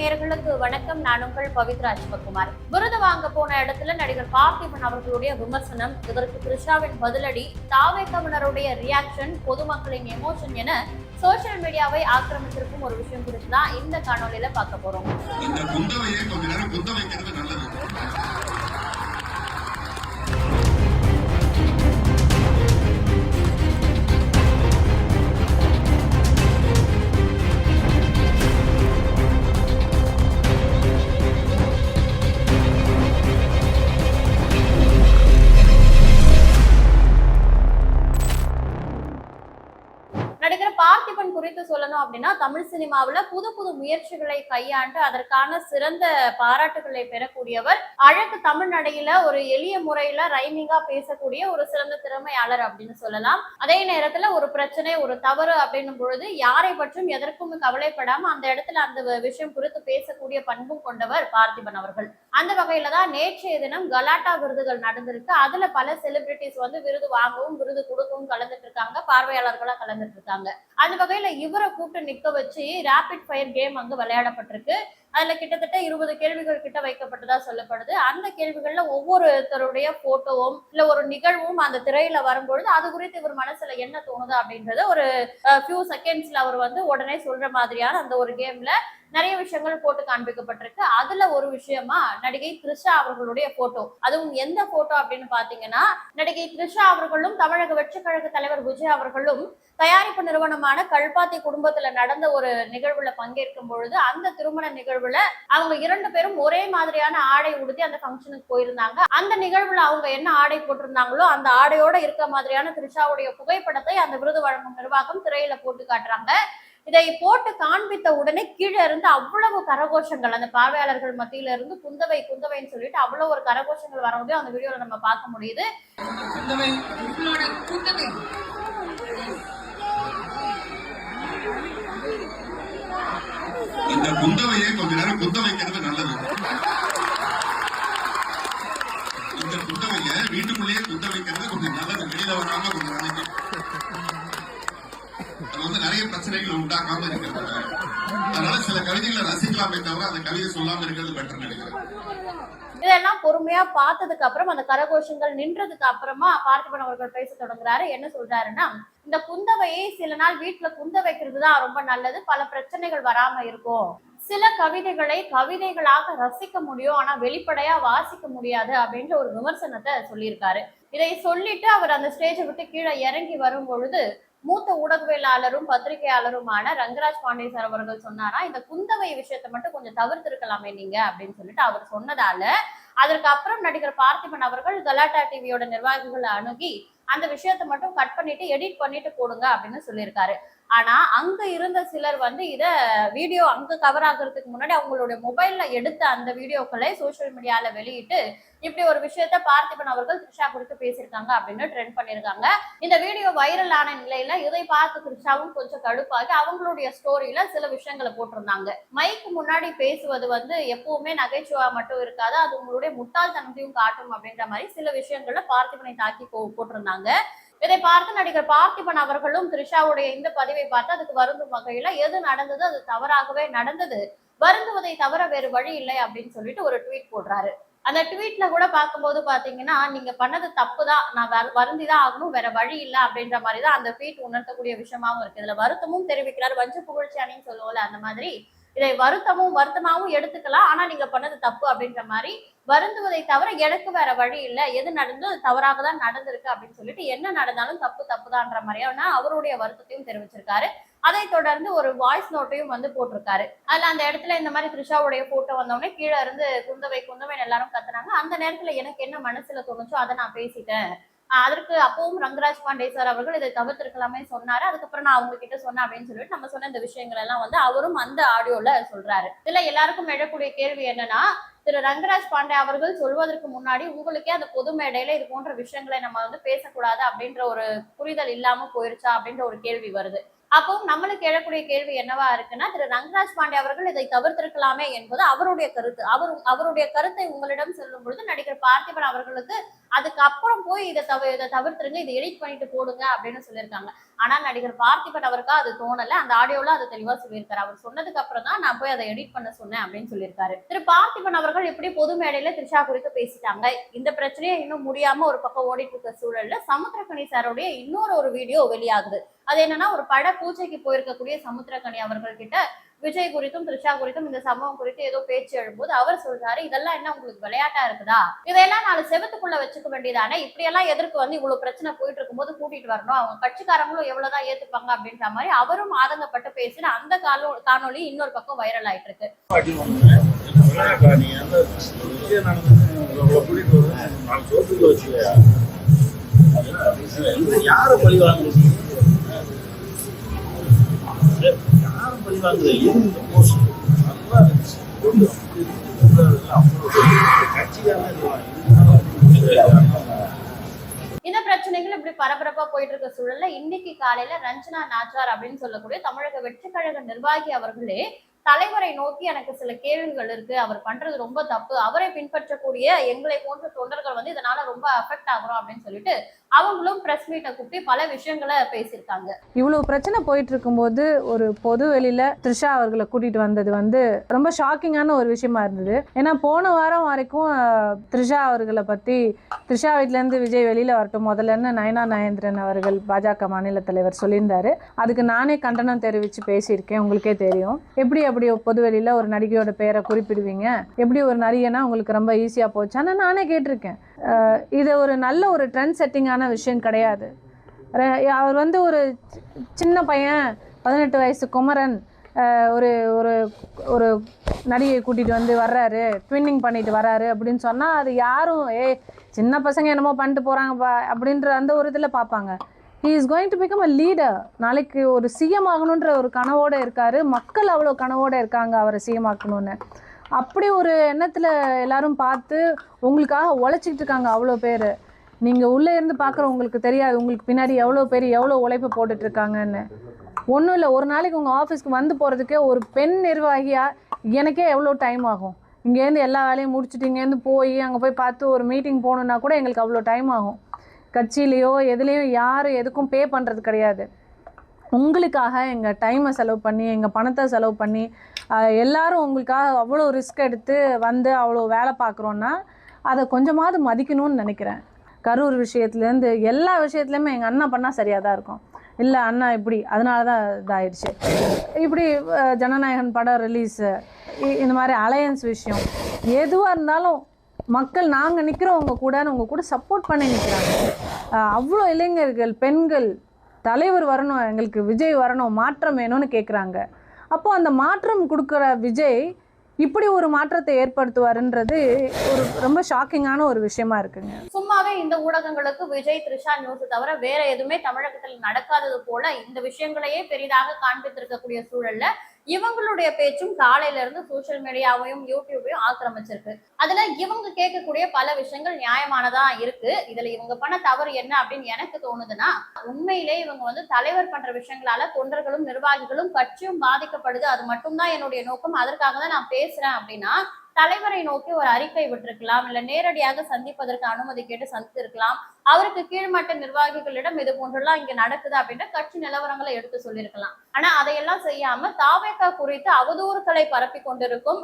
நேயர்களுக்கு வணக்கம். நான் உங்கள் பவித்ரா சிவகுமார். விருது வாங்க போன இடத்துல நடிகர் பார்த்திபன் அவர்களுடைய விமர்சனம், இதற்கு த்ரிஷாவின் பதிலடி, தாவேக்கவினருடைய ரியாக்ஷன், பொதுமக்களின் எமோஷன் என சோசியல் மீடியாவை ஆக்கிரமித்திருக்கும் ஒரு விஷயம் குறித்து தான் இந்த காணொலியில பார்க்க போறோம். நடிகர் பார்த்திபன் குறித்து சொல்லணும் அப்படின்னா, தமிழ் சினிமாவுல புது புது முயற்சிகளை கையாண்டு அதற்கான சிறந்த பாராட்டுகளை பெறக்கூடியவர். அழகு தமிழ் நடையில ஒரு எளிய முறையில ரைமிங்கா பேசக்கூடிய ஒரு சிறந்த திறமையாளர் அப்படின்னு சொல்லலாம். அதே நேரத்துல ஒரு பிரச்சனை, ஒரு தவறு அப்படின்னும் பொழுது யாரை பற்றும் எதற்கும் கவலைப்படாம அந்த இடத்துல அந்த விஷயம் குறித்து பேசக்கூடிய பண்பும் கொண்டவர் பார்த்திபன் அவர்கள். அந்த வகையில தான் நேற்றைய தினம் கலாட்டா விருதுகள் நடந்திருக்கு. அதுல பல செலிபிரிட்டிஸ் வந்து விருது வாங்கவும் விருது கொடுக்கவும் கலந்துட்டு இருக்காங்க, பார்வையாளர்களா கலந்துட்டு இருக்காங்க. அந்த வகையில இவரை கூப்பிட்டு நிக்க வச்சு ரேபிட் ஃபயர் கேம் அங்கு விளையாடப்பட்டிருக்கு. அதுல கிட்டத்தட்ட 20 கேள்விகள் கிட்ட வைக்கப்பட்டதா சொல்லப்படுது. அந்த கேள்விகள்ல ஒவ்வொருத்தருடைய போட்டோவும் இல்ல ஒரு நிகழ்வும் அந்த திரையில வரும்பொழுது அது குறித்து இவர் மனசுல என்ன தோணுது அப்படின்றத ஒரு ஃபியூ செகண்ட்ஸ்ல அவர் வந்து உடனே சொல்ற மாதிரியான அந்த ஒரு கேம்ல நிறைய விஷயங்கள் போட்டு காண்பிக்கப்பட்டிருக்கு. அதுல ஒரு விஷயமா நடிகை த்ரிஷா அவர்களுடைய போட்டோ. அதுவும் எந்த போட்டோ அப்படின்னு பாத்தீங்கன்னா, நடிகை த்ரிஷா அவர்களும் தமிழக வெற்றி கழக தலைவர் விஜய் அவர்களும் தயாரிப்பு நிறுவனமான கல்பாத்தி குடும்பத்துல நடந்த ஒரு நிகழ்வுல பங்கேற்கும் பொழுது, அந்த திருமண நிகழ்வுல அவங்க 2 பேரும் ஒரே மாதிரியான ஆடை உடுத்தி அந்த ஃபங்க்ஷனுக்கு போயிருந்தாங்க. அந்த நிகழ்வுல அவங்க என்ன ஆடை போட்டிருந்தாங்களோ அந்த ஆடையோட இருக்க மாதிரியான த்ரிஷாவுடைய புகைப்படத்தை அந்த விருது வழங்கும் நிர்வாகம் திரையில போட்டு காட்டுறாங்க. இதை போட்டு காண்பித்த உடனே கீழே இருந்து அவ்வளவு கரகோஷங்கள், அந்த பார்வையாளர்கள் மத்தியில இருந்து குந்தவை குந்தவைன்னு சொல்லிட்டு அவ்வளவு ஒரு கரகோஷங்கள் வரவங்க அந்த வீடியோல நம்ம பார்க்க முடியுது. இந்த குந்தவையை கொஞ்ச நேரம் குந்த வைக்கிறது நல்லது. இந்த குந்தவைய வீட்டுக்குள்ளேயே குந்த வைக்கிறது கொஞ்சம் நல்லது. வெளியில வராம கொஞ்சம் நாளைக்கு அது வந்து நிறைய பிரச்சனைகள் உண்டாக்காம இருக்கிறது. அதனால சில கவிதைகளை ரசிக்கலாமே தவிர அந்த கவிதை சொல்லாம இருக்கிறது பெட்டர் நினைக்கிறேன். இதெல்லாம் பொறுமையா பார்த்ததுக்கு அப்புறம் அந்த கரகோஷங்கள் நின்றதுக்கு அப்புறமா பார்த்திபன் அவர்கள் பேச தொடங்குறாரு. என்ன சொல்றாருன்னா, இந்த குந்தவையை சில நாள் வீட்டுல குந்த வைக்கிறது தான் ரொம்ப நல்லது, பல பிரச்சனைகள் வராம இருக்கும். சில கவிதைகளை கவிதைகளாக ரசிக்க முடியும், ஆனா வெளிப்படையா வாசிக்க முடியாது அப்படின்ற ஒரு விமர்சனத்தை சொல்லியிருக்காரு. இதை சொல்லிட்டு அவர் அந்த ஸ்டேஜை விட்டு கீழே இறங்கி வரும் பொழுது மூத்த ஊடகவியலாளரும் பத்திரிகையாளருமான ரங்கராஜ் பாண்டே சார் அவர்கள் சொன்னாரா, இந்த குந்தவை விஷயத்தை மட்டும் கொஞ்சம் தவிர்த்திருக்கலாமே நீங்க அப்படின்னு சொல்லிட்டு அவர் சொன்னதால அதற்கு அப்புறம் நடிகர் பார்த்திபன் அவர்கள் கலாட்டா டிவியோட நிர்வாகிகளை அணுகி அந்த விஷயத்தை மட்டும் கட் பண்ணிட்டு எடிட் பண்ணிட்டு போடுங்க அப்படின்னு சொல்லியிருக்காரு. ஆனா அங்க இருந்த சிலர் வந்து இத வீடியோ அங்க கவர் ஆகுறதுக்கு முன்னாடி அவங்களுடைய மொபைல்ல எடுத்த அந்த வீடியோக்களை சோசியல் மீடியால வெளியிட்டு இப்படி ஒரு விஷயத்த பார்த்திபன் அவர்கள் த்ரிஷா குறித்து பேசியிருக்காங்க அப்படின்னு ட்ரெண்ட் பண்ணிருக்காங்க. இந்த வீடியோ வைரல் ஆன நிலையில இதை பார்த்து த்ரிஷாவும் கொஞ்சம் கடுப்பாகி அவங்களுடைய ஸ்டோரியில சில விஷயங்களை போட்டிருந்தாங்க. மைக்கு முன்னாடி பேசுவது வந்து எப்பவுமே நகைச்சுவா மட்டும் இருக்காது, அது உங்களுடைய முட்டாள்தனத்தையும் காட்டும் அப்படின்ற மாதிரி சில விஷயங்கள்ல பார்த்திபனை தாக்கி போட்டிருந்தாங்க. இதை பார்த்து நடிகர் பார்த்திபன் அவர்களும் த்ரிஷாவுடைய இந்த பதிவை பார்த்து அதுக்கு வருந்தும் வகையில எது நடந்தது அது தவறாகவே நடந்தது, வருந்துவதை தவிர வேறு வழி இல்லை அப்படின்னு சொல்லிட்டு ஒரு ட்வீட் போடுறாரு. அந்த ட்வீட்ல கூட பார்க்கும்போது பாத்தீங்கன்னா, நீங்க பண்ணது தப்புதான், நான் வருந்திதான் ஆகணும், வேற வழி இல்லை அப்படின்ற மாதிரிதான் அந்த ட்வீட் உணர்த்தக்கூடிய விஷயமாவும் இருக்கு. இதுல வருத்தமும் தெரிவிக்கிறார், வஞ்ச புகழ்ச்சி அணின்னு சொல்லுவோம்ல அந்த மாதிரி. இதை வருத்தமாவும் எடுத்துக்கலாம், ஆனா நீங்க பண்ணது தப்பு அப்படின்ற மாதிரி, வருந்துவதை தவிர எனக்கு வேற வழி இல்லை, எது நடந்தோ அது தவறாக தான் நடந்திருக்கு அப்படின்னு சொல்லிட்டு என்ன நடந்தாலும் தப்புதான்ற மாதிரியான அவருடைய வருத்தத்தையும் தெரிவிச்சிருக்காரு. அதை தொடர்ந்து ஒரு வாய்ஸ் நோட்டையும் வந்து போட்டிருக்காரு. அதுல அந்த இடத்துல இந்த மாதிரி த்ரிஷாவுடைய போட்டோ வந்தோடனே கீழே இருந்து குந்தவை எல்லாரும் கத்துனாங்க. அந்த நேரத்துல எனக்கு என்ன மனசுல தோணுச்சோ அதை நான் பேசிட்டேன். அதற்கு அப்பவும் ரங்கராஜ் பாண்டே சார் அவர்கள் இதை தவிர்த்திருக்கலாமே சொன்னாரு. அதுக்கப்புறம் நான் அவங்க கிட்ட சொன்னேன் அப்படின்னு சொல்லிட்டு நம்ம சொன்ன இந்த விஷயங்கள் எல்லாம் வந்து அவரும் அந்த ஆடியோல சொல்றாரு. இதுல எல்லாருக்கும் எழக்கூடிய கேள்வி என்னன்னா, திரு ரங்கராஜ் பாண்டே அவர்கள் சொல்வதற்கு முன்னாடி உங்களுக்கே அந்த பொது மேடையில இது போன்ற விஷயங்களை நம்ம வந்து பேசக்கூடாது அப்படின்ற ஒரு புரிதல் இல்லாம போயிருச்சா அப்படின்ற ஒரு கேள்வி வருது. அப்போ நம்மளுக்கு எழக்கூடிய கேள்வி என்னவா இருக்குன்னா, திரு ரங்கராஜ் பாண்டே அவர்கள் இதை தவிர்த்திருக்கலாமே என்பது அவருடைய கருத்து. அவருடைய கருத்தை உங்களிடம் சொல்லும் பொழுது நடிகர் பார்த்திபன் அவர்களுக்கு அதுக்கு அப்புறம் போய் இதை தவிர்த்துருங்க, இதை எடிட் பண்ணிட்டு போடுங்க அப்படின்னு சொல்லியிருக்காங்க. ஆனா நடிகர் பார்த்திபன் அவருக்கா அது தோணல. அந்த ஆடியோல அது தெளிவா சொல்லியிருக்காரு. அவர் சொன்னதுக்கு அப்புறம் தான் நான் போய் அதை எடிட் பண்ண சொன்னேன் அப்படின்னு சொல்லியிருக்காரு. திரு பார்த்திபன் அவர்கள் இப்படி பொது மேடையில த்ரிஷா குறித்து பேசிட்டாங்க. இந்த பிரச்சனையே இன்னும் முடியாம ஒரு பக்கம் ஓடிட்டு இருக்க சூழல்ல சமுத்திரக்கனி சாருடைய இன்னொரு வீடியோ வெளியாகுது. அது என்னன்னா, ஒரு பட பூஜைக்கு போயிருக்கக்கூடிய சமுத்திரக்கனி அவர்கள் கிட்ட விஜய் குறித்தும் த்ரிஷா குறித்தும் இந்த சம்பவம் குறித்து ஏதோ பேச்சு எழும்போது அவர் சொல்றாரு, இதெல்லாம் என்ன உங்களுக்கு விளையாட்டா இருக்குதா, இதெல்லாம் 4 செவத்துக்குள்ள வச்சுக்க வேண்டியதானே, இப்படி எல்லாம் எதற்கு வந்து இவ்வளவு பிரச்சனை போயிட்டு இருக்கும்போது கூட்டிட்டு வரணும், அவங்க கட்சிக்காரங்களும் எவ்வளவுதான் ஏத்துப்பாங்க அப்படின்ற மாதிரி அவரும் ஆதங்கப்பட்டு பேசின அந்த காணொளி இன்னொரு பக்கம் வைரல் ஆயிட்டு இருக்கு. யாரை பழி வாங்குறீங்க? யாரும் பழி வாங்குறது இந்த பிரச்சனைகள் இப்படி பரபரப்பா போயிட்டு இருக்க சூழல்ல இன்னைக்கு காலையில ரஞ்சனா நாச்சார் அப்படின்னு சொல்லக்கூடிய தமிழக வெற்றி கழக நிர்வாகி அவர்களே தலைவரை நோக்கி எனக்கு சில கேள்விகள் இருக்கு, அவர் பண்றது ரொம்ப தப்பு, அவரை பின்பற்றக்கூடிய எங்களை போன்ற தொண்டர்கள் வந்து இதனால ரொம்ப அஃபெக்ட் ஆகுறோம் அப்படின்னு சொல்லிட்டு அவங்களும் பிரஸ் மீட்டை கூப்பி பல விஷயங்களை பேசியிருக்காங்க. இவ்வளவு பிரச்சனை போயிட்டு இருக்கும்போது ஒரு பொது வெளியில த்ரிஷா அவர்களை கூட்டிட்டு வந்தது வந்து ரொம்ப ஷாக்கிங்கான ஒரு விஷயமா இருந்தது. ஏன்னா போன வாரம் வரைக்கும் த்ரிஷா அவர்களை பத்தி த்ரிஷா வீட்டுல இருந்து விஜய் வெளியில வரட்டும் முதல்லன்னு நயனா நாகேந்திரன் அவர்கள் பாஜக மாநில தலைவர் சொல்லியிருந்தாரு. அதுக்கு நானே கண்டனம் தெரிவிச்சு பேசியிருக்கேன். உங்களுக்கே தெரியும். எப்படி அப்படி பொது வெளியில ஒரு நடிகையோட பேரை குறிப்பிடுவீங்க, எப்படி ஒரு நடிகைனா உங்களுக்கு ரொம்ப ஈஸியா போச்சான்னு நானே கேட்டிருக்கேன். இது ஒரு நல்ல ஒரு ட்ரெண்ட் செட்டிங்கான விஷயம் கிடையாது. அவர் வந்து ஒரு சின்ன பையன் 18 வயசு குமரன் ஒரு ஒரு ஒரு நடிகை கூட்டிகிட்டு வந்து வர்றாரு, ட்வின்னிங் பண்ணிட்டு வர்றாரு அப்படின்னு சொன்னால் அது யாரும் சின்ன பசங்க என்னமோ பண்ணிட்டு போகிறாங்கப்பா அப்படின்ற அந்த ஒரு இதில் பார்ப்பாங்க. He is going to become a leader. நாளைக்கு ஒரு சிஎம் ஆகணுன்ற ஒரு கனவோடு இருக்காரு. மக்கள் அவ்வளோ கனவோடு இருக்காங்க அவரை சிஎம் ஆக்கணும்னு. அப்படி ஒரு எண்ணத்தில் எல்லாரும் பார்த்து உங்களுக்காக உழைச்சிக்கிட்டு இருக்காங்க அவ்வளோ பேர். நீங்கள் உள்ளே இருந்து பார்க்குற உங்களுக்கு தெரியாது உங்களுக்கு பின்னாடி எவ்வளோ பேர் எவ்வளோ உழைப்பு போட்டுட்ருக்காங்கன்னு. ஒன்றும் இல்லை, ஒரு நாளைக்கு உங்கள் ஆஃபீஸ்க்கு வந்து போகிறதுக்கே ஒரு பெண் நிர்வாகியாக எனக்கே எவ்வளோ டைம் ஆகும். இங்கேருந்து எல்லா வேலையும் முடிச்சுட்டு இங்கேருந்து போய் அங்கே போய் பார்த்து ஒரு மீட்டிங் போகணுன்னா கூட எங்களுக்கு அவ்வளோ டைம் ஆகும். கட்சியிலையோ எதுலேயும் யாரும் எதுக்கும் பே பண்ணுறது கிடையாது. உங்களுக்காக எங்கள் டைமை செலவு பண்ணி எங்கள் பணத்தை செலவு பண்ணி எல்லாரும் உங்களுக்காக அவ்வளோ ரிஸ்க் எடுத்து வந்து அவ்வளோ வேலை பார்க்குறோன்னா அதை கொஞ்சமாவது மதிக்கணும்னு நினைக்கிறேன். கரூர் விஷயத்துலேருந்து எல்லா விஷயத்துலையுமே எங்கள் அண்ணா பண்ணால் சரியாக தான் இருக்கும். இல்லை அண்ணா இப்படி அதனால தான் இதாகிடுச்சு. இப்படி ஜனநாயகன் படம் ரிலீஸு, இந்த மாதிரி அலையன்ஸ் விஷயம் எதுவாக இருந்தாலும் மக்கள் நாங்கள் நிற்கிறோம் உங்கள் கூட சப்போர்ட் பண்ணி நிற்கிறாங்க. அவ்வளோ இளைஞர்கள் பெண்கள் தலைவர் வரணும், எங்களுக்கு விஜய் வரணும், மாற்றம் வேணும்னு கேட்குறாங்க. அப்போது அந்த மாற்றம் கொடுக்குற விஜய் இப்படி ஒரு மாற்றத்தை ஏற்படுத்துவாருன்றது ஒரு ரொம்ப ஷாக்கிங்கான ஒரு விஷயமா இருக்குங்க. சும்மாவே இந்த ஊடகங்களுக்கு விஜய் த்ரிஷா நியூஸ் தவிர வேற எதுவுமே தமிழகத்தில் நடக்காதது போல இந்த விஷயங்களையே பெரிதாக காண்பித்திருக்கக்கூடிய சூழல்ல இவங்களுடைய பேச்சும் காலையில இருந்து சோசியல் மீடியாவையும் யூடியூபையும் ஆக்கிரமிச்சிருக்கு. அதுல இவங்க கேட்கக்கூடிய பல விஷயங்கள் நியாயமானதா இருக்கு. இதுல இவங்க பண்ண தவறு என்ன அப்படின்னு எனக்கு தோணுதுன்னா, உண்மையிலே இவங்க வந்து தலைவர் பண்ற விஷயங்களால தொண்டர்களும் நிர்வாகிகளும் கட்சியும் பாதிக்கப்படுது, அது மட்டும்தான் என்னுடைய நோக்கம், அதற்காக தான் நான் பேசுறேன் அப்படின்னா தலைவரை நோக்கி ஒரு அறிக்கை விட்டிருக்கலாம், இல்ல நேரடியாக சந்திப்பதற்கு அனுமதி கேட்டு சந்தித்திருக்கலாம். அவருக்கு கீழ்மட்ட நிர்வாகிகளிடம் இது போன்றெல்லாம் இங்க நடக்குது அப்படின்ற கட்சி நிலவரங்களை எடுத்து சொல்லியிருக்கலாம். ஆனா அதையெல்லாம் செய்யாம தாவேகா குறித்து அவதூறுகளை பரப்பி கொண்டிருக்கும்,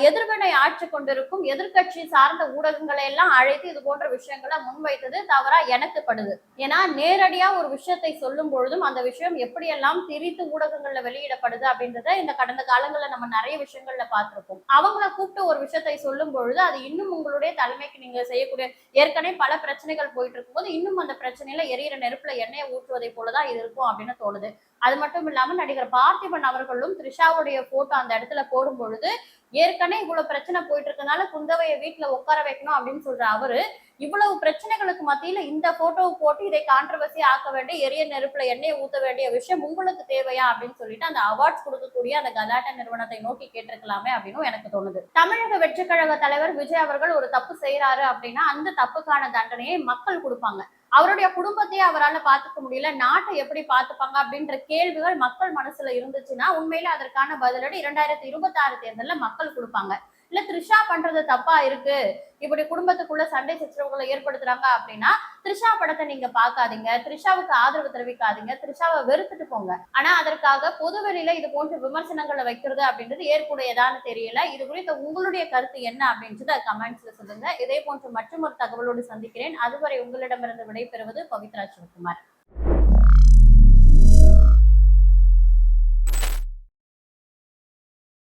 எதிர்வினை ஆட்சி கொண்டிருக்கும் எதிர்கட்சி சார்ந்த ஊடகங்களை எல்லாம் அழைத்து இது போன்ற விஷயங்களை முன்வைத்தது தவறா எனக்கு படுது. ஏன்னா நேரடியா ஒரு விஷயத்தை சொல்லும் பொழுதும் அந்த விஷயம் எப்படியெல்லாம் திரித்து ஊடகங்கள்ல வெளியிடப்படுது அப்படின்றத இந்த கடந்த காலங்கள்ல நம்ம நிறைய விஷயங்கள்ல பார்த்திருப்போம். அவங்கள கூப்பிட்டு ஒரு விஷயத்தை சொல்லும் பொழுது அது இன்னும் உங்களுடைய தலைமைக்கு நீங்க செய்யக்கூடிய ஏற்கனவே பல பிரச்சனைகள் போயிட்டு இருக்கும்போது இன்னும் அந்த பிரச்சனையில எரியிற நெருப்புல எண்ணெயை ஊற்றுவதை போலதான் இது இருக்கும் அப்படின்னு தோணுது. அது மட்டும் இல்லாம நடிகர் பார்த்திபன் அவர்களும் த்ரிஷாவுடைய போட்டோ அந்த இடத்துல போடும் பொழுது ஏற்கனவே இவ்வளவு பிரச்சனை போயிட்டு இருக்கனால குந்தவையை வீட்டுல உட்கார வைக்கணும் அப்படின்னு சொல்ற அவரு இவ்வளவு பிரச்சனைகளுக்கு மத்தியில இந்த போட்டோவை போட்டு இதை கான்ட்ரவர்சி ஆக்க வேண்டிய எரிய நெருப்புல எண்ணெயை ஊத்த வேண்டிய விஷயம் உங்களுக்கு தேவையா அப்படின்னு சொல்லிட்டு அந்த அவார்ட்ஸ் கொடுக்கக்கூடிய அந்த கலாட்டா நிறுவனத்தை நோக்கி கேட்டிருக்கலாமே அப்படின்னு எனக்கு தோணுது. தமிழக வெற்றி கழக தலைவர் விஜய் அவர்கள் ஒரு தப்பு செய்யறாரு அப்படின்னா அந்த தப்புக்கான தண்டனையை மக்கள் கொடுப்பாங்க. அவருடைய குடும்பத்தையே அவரால் பார்த்துக்க முடியல, நாட்டை எப்படி பார்த்துப்பாங்க அப்படின்ற கேள்விகள் மக்கள் மனசுல இருந்துச்சுன்னா உண்மையில அதற்கான பதிலடி 2026 தேர்தலில் மக்கள் கொடுப்பாங்க. இல்ல த்ரிஷா பண்றது தப்பா இருக்கு, இப்படி குடும்பத்துக்குள்ள சண்டை சச்சரவுகளை ஏற்படுத்துறாங்க அப்படின்னா த்ரிஷா படத்தை நீங்க பார்க்காதீங்க, த்ரிஷாவுக்கு ஆதரவு தெரிவிக்காதீங்க, த்ரிஷாவை வெறுத்துட்டு போங்க. ஆனா அதற்காக பொதுவெளியில இது போன்ற விமர்சனங்களை வைக்கிறது அப்படின்றது ஏற்புடையதான்னு தெரியல. இது குறித்த உங்களுடைய கருத்து என்ன அப்படின்றத கமெண்ட்ஸ்ல சொல்லுங்க. இதே போன்ற மற்றும் ஒரு தகவலோடு சந்திக்கிறேன். அதுவரை உங்களிடமிருந்து விடைபெறுவது பவித்ரா சிவகுமார்.